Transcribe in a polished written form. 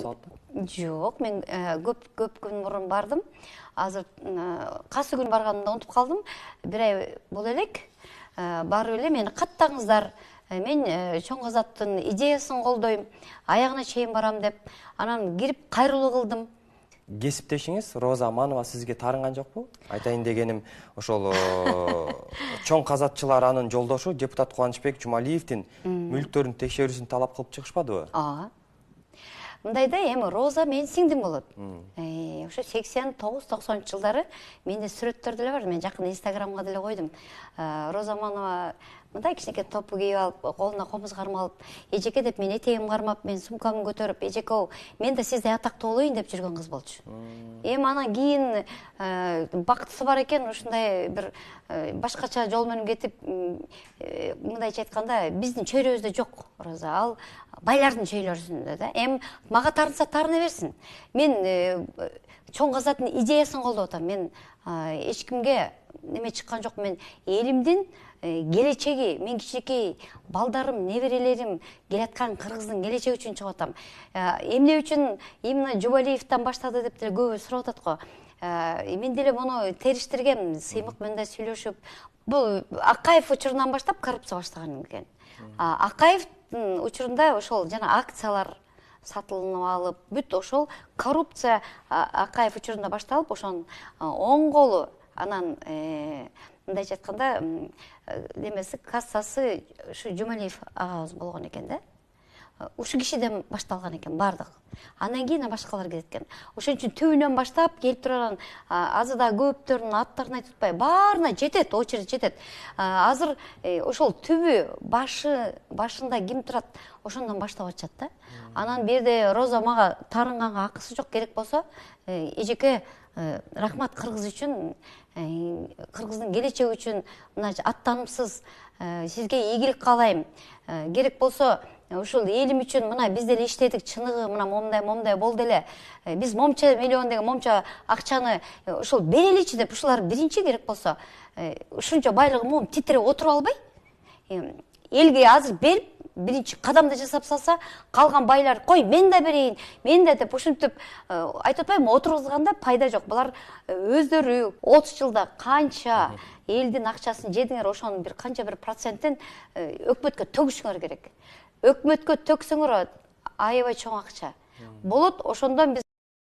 Жоқ, мен көп күн бұрын бардым. Азыр қасы күн барғанымда ұмытып қалдым. Бір ай бол элек. Барып эле мени каттаңыздар. Мен чоң казаттын идеясын колдойм. Аягына чейин барам деп. Анан кирип кайрылуу кылдым. Кесиптешиңиз Роза Аманова сизге таарынган жокпу? Айтайын дегеним, ошол чоң казатчылар анын жолдошу депутат Кубанычбек Жумалиевдин мүлктөрүн текшерүүсүн талап кылып чыгышпадыбы? Мындайда эми Роза менин сиңдим болот. Ошо 89-90 жылдары менде сүрөттөр деле бар. Мен жакында Инстаграмга деле койдум. Роза Аманова мындай кичинекей топу кийип алып, колуна комуз кармалып, эжеке деп мен этегим кармап, мен сумкамды көтөрүп, эжеке, мен да сиздей атактуу болоюн деп жүргөн кыз болчу. Эми анан кийин бактысы бар экен, ушундай бир башкача жол менен кетип, мындайча айтканда, биздин чөйрөбүздө жок Роза. Ал байлардын чөйлөрүсүндө да. Эми мага тарынса тарына берсин. Мен чоң казаттын идеясын колдоп атам. Мен эч кимге неме чыккан жок. Мен элимдин келечеги, мен кичинекей балдарым, неберелерим келаткан Кыргыздын келечеги үчүн чыгып атам. Эмне үчүн именно Жубалиевден баштады деп деле көбү сурап атат го. Мен деле муну териштиргем, сыймык менен да сүйлөшүп. Бул Акаев учурунан баштап коррупция баштаган экен. Акаевдин учурунда ошол жана акциялар сатылынып алып, бүт ошол коррупция Акаев учурунда башталып, ошонун оң колу анан мындайча айтканда немеси кассасы ушу Жумалиев агабыз болгон экен да. Ушу кишиден башталган экен бардык. Андан кийин башкалар кетет экен. Ошон үчүн түбүнөн баштап келип турган азыр да көптөрүнүн аттарын айтып атпай, баарына жетет, очередь жетет. Азыр ошол түбү башында ким турат, ошондон баштап атышат да. Анан берде Роза мага тарынганга акысы жок, керек болсо эжеке рахмат Кыргыз үчүн, Кыргыздын келечеги үчүн мына аттанымсыз сизге ийгилик каалайм. Керек болсо ушул элим үчүн мына биз деле иштедик, чыныгы мына момдай болду эле. Биз момча миллион деген момча акчаны ушул береличи деп ушулар биринчи керек болсо ушунча байлыгым титиреп отуруп албай, элге азыр берип биринчи кадамды жасап салса, калган байлар кой мен да берейин, мен да деп ушинтип айтып атпайбы, отургузганда пайда жок. Булар өздөрү 30 жылда канча элдин акчасын жедиңер, ошонун бир канча бир процентин өкмөткө төгүшүңөр керек. Өкмөткө төксөңөр аябай чоң акча болот. Ошондон биз